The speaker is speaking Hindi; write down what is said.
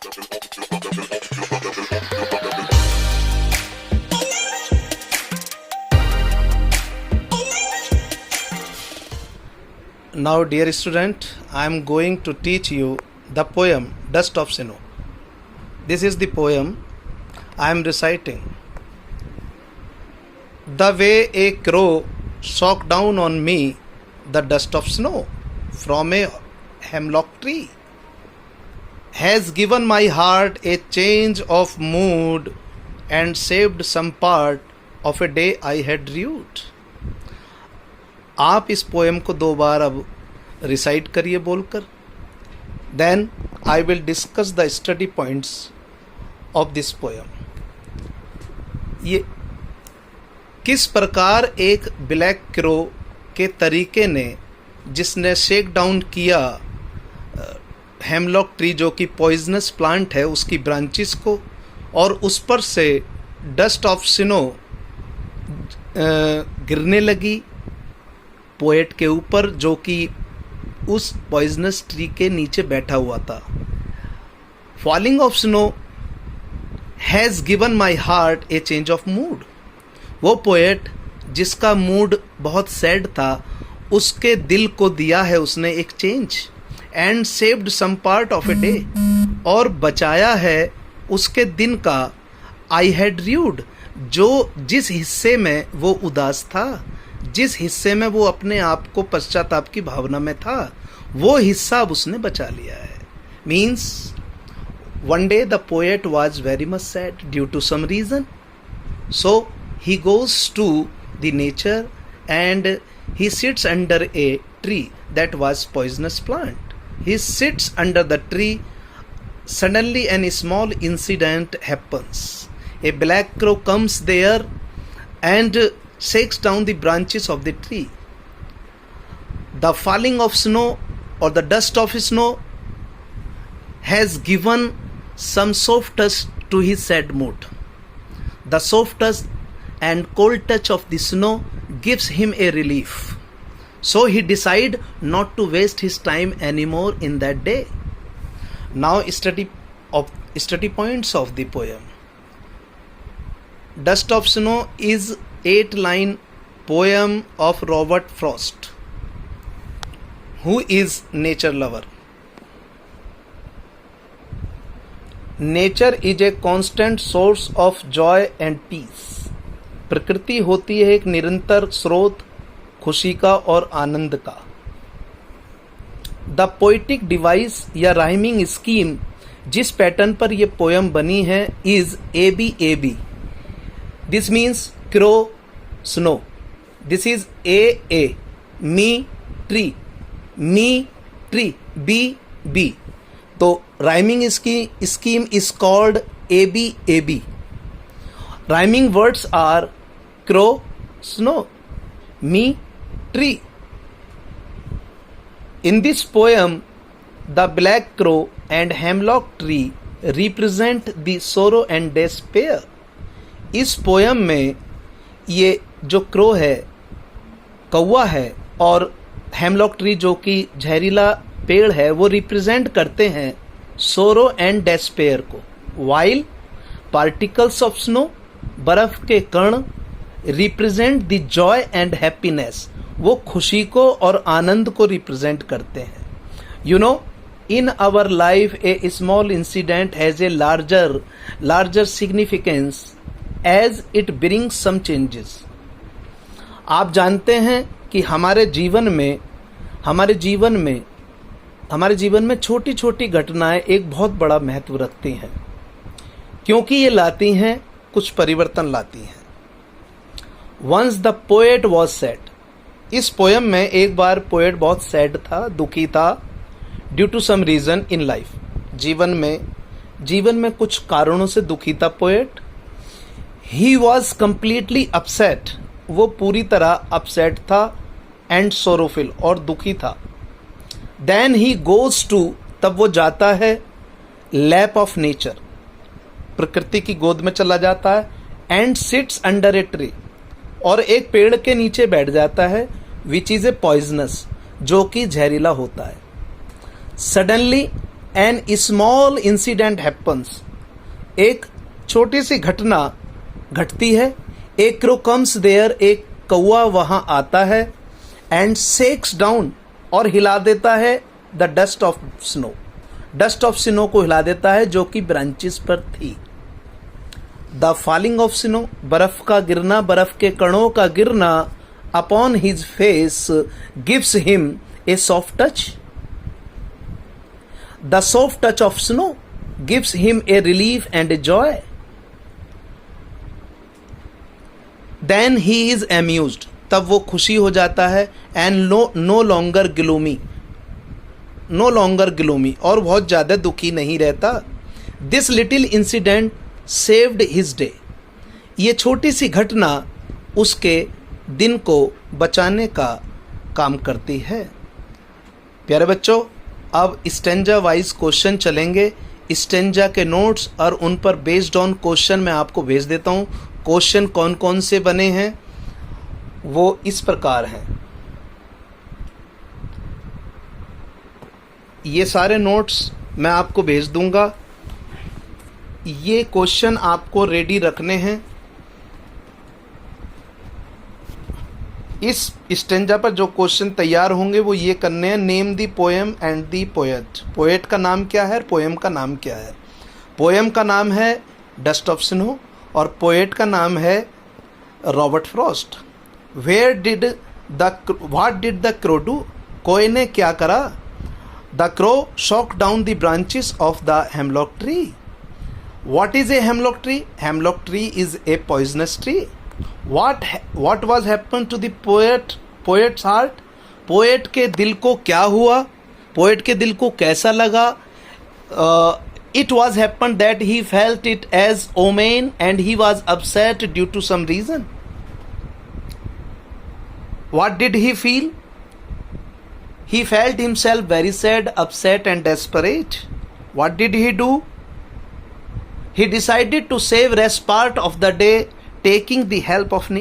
Now, dear student, I am going to teach you the poem Dust of Snow. This is the poem I am reciting. The way a crow shook down on me the dust of snow from a hemlock tree has given my heart a change of mood and saved some part of a day I had rued. आप इस पोएम को 2 बार अब रिसाइट करिए बोलकर. Then I will discuss the study points of this poem. ये किस प्रकार एक ब्लैक क्रो के तरीके ने जिसने शेक डाउन किया हेमलॉक ट्री जो कि पॉइजनस प्लांट है उसकी ब्रांचेस को, और उस पर से डस्ट ऑफ स्नो गिरने लगी पोएट के ऊपर जो कि उस पॉइजनस ट्री के नीचे बैठा हुआ था. Falling of snow has given my heart a change of mood. वो पोएट जिसका मूड बहुत सैड था उसके दिल को दिया है उसने एक change. And saved some part of a day, और बचाया है उसके दिन का. आई हैड र्यूड, जो जिस हिस्से में वो उदास था, जिस हिस्से में वो अपने आप को पश्चाताप की भावना में था, वो हिस्सा अब उसने बचा लिया है. Means one day the poet was very much sad due to some reason, so he goes to the nature and he sits under a tree that was poisonous plant. He sits under the tree. Suddenly a small incident happens. A black crow comes there and shakes down the branches of the tree. The falling of snow or the dust of snow has given some soft touch to his sad mood. The soft touch and cold touch of the snow gives him a relief. So he decide not to waste his time anymore in that day. Now study points of the poem. Dust of Snow is 8-line poem of Robert Frost, who is nature lover. Nature is a constant source of joy and peace. प्रकृति होती है एक निरंतर स्रोत खुशी का और आनंद का. द पोइटिक डिवाइस या राइमिंग स्कीम जिस पैटर्न पर यह पोयम बनी है is ABAB. This means crow snow. This is AA me tree, me tree, B. तो rhyming scheme is called ABAB. Rhyming words are crow, snow, me, tree. In this poem, the black crow and hemlock tree represent the sorrow and despair. इस पोयम में ये जो क्रो है, कौवा है, और हेमलॉक ट्री जो कि जहरीला पेड़ है, वो रिप्रेजेंट करते हैं सोरो एंड डेस्पेयर को. वाइल पार्टिकल्स ऑफ स्नो, बर्फ के कण, represent the joy and happiness, वो खुशी को और आनंद को रिप्रेजेंट करते हैं. You know, in our life a small incident has a larger significance as it brings some changes. आप जानते हैं कि हमारे जीवन में छोटी छोटी घटनाएं एक बहुत बड़ा महत्व रखती हैं, क्योंकि ये लाती हैं कुछ परिवर्तन लाती हैं. Once the poet was sad. इस पोएम में एक बार पोएट बहुत सैड था, दुखी था, due to some reason in life. जीवन में कुछ कारणों से दुखी था poet. He was completely upset. वो पूरी तरह अपसेट था एंड सोरोफुल, और दुखी था. देन ही गोज टू, तब वो जाता है लैप ऑफ नेचर, प्रकृति की गोद में चला जाता है. And seats under a tree, और एक पेड़ के नीचे बैठ जाता है, विच इज ए पॉइजनस, जो कि जहरीला होता है. Suddenly an small incident happens, एक छोटी सी घटना घटती है। ए क्रो कम्स देयर, एक कौआ वहां आता है। एंड शेक्स डाउन, और हिला देता है the dust of snow, dust of snow को हिला देता है जो कि ब्रांचेस पर थी। द फॉलिंग ऑफ स्नो, बर्फ का गिरना, बर्फ के कणों का गिरना upon his face gives him a soft touch. The soft touch of snow gives him a relief and a joy. Then he is amused, तब वो खुशी हो जाता है। And no longer gloomy, no longer gloomy, और बहुत ज्यादा दुखी नहीं रहता। This little incident saved his day, ये छोटी सी घटना उसके दिन को बचाने का काम करती है। प्यारे बच्चों, अब स्टेंजा वाइज क्वेश्चन चलेंगे। स्टेंजा के नोट्स और उन पर बेस्ड ऑन क्वेश्चन मैं आपको भेज देता हूँ। क्वेश्चन कौन कौन से बने हैं वो इस प्रकार हैं। ये सारे नोट्स मैं आपको भेज दूंगा। ये क्वेश्चन आपको रेडी रखने हैं। इस स्टेंजा पर जो क्वेश्चन तैयार होंगे वो ये करने हैं। Name the poem and the poet, poet का नाम क्या है, पोएम का नाम क्या है। पोएम का नाम है डस्ट ऑफ स्नो और पोएट का नाम है Robert Frost. What did the crow do, कोए ने क्या करा। The crow shock down the branches of the hemlock tree. What is a hemlock tree? Hemlock tree is a poisonous tree. What was happened to the poet's heart? Poet के दिल को क्या हुआ, poet के दिल को कैसा लगा। It was happened that he felt it as omen and he was upset due to some reason. What did he feel? He felt himself very sad, upset and desperate. What did he do? He decided to save rest part of the day, taking the help of nature.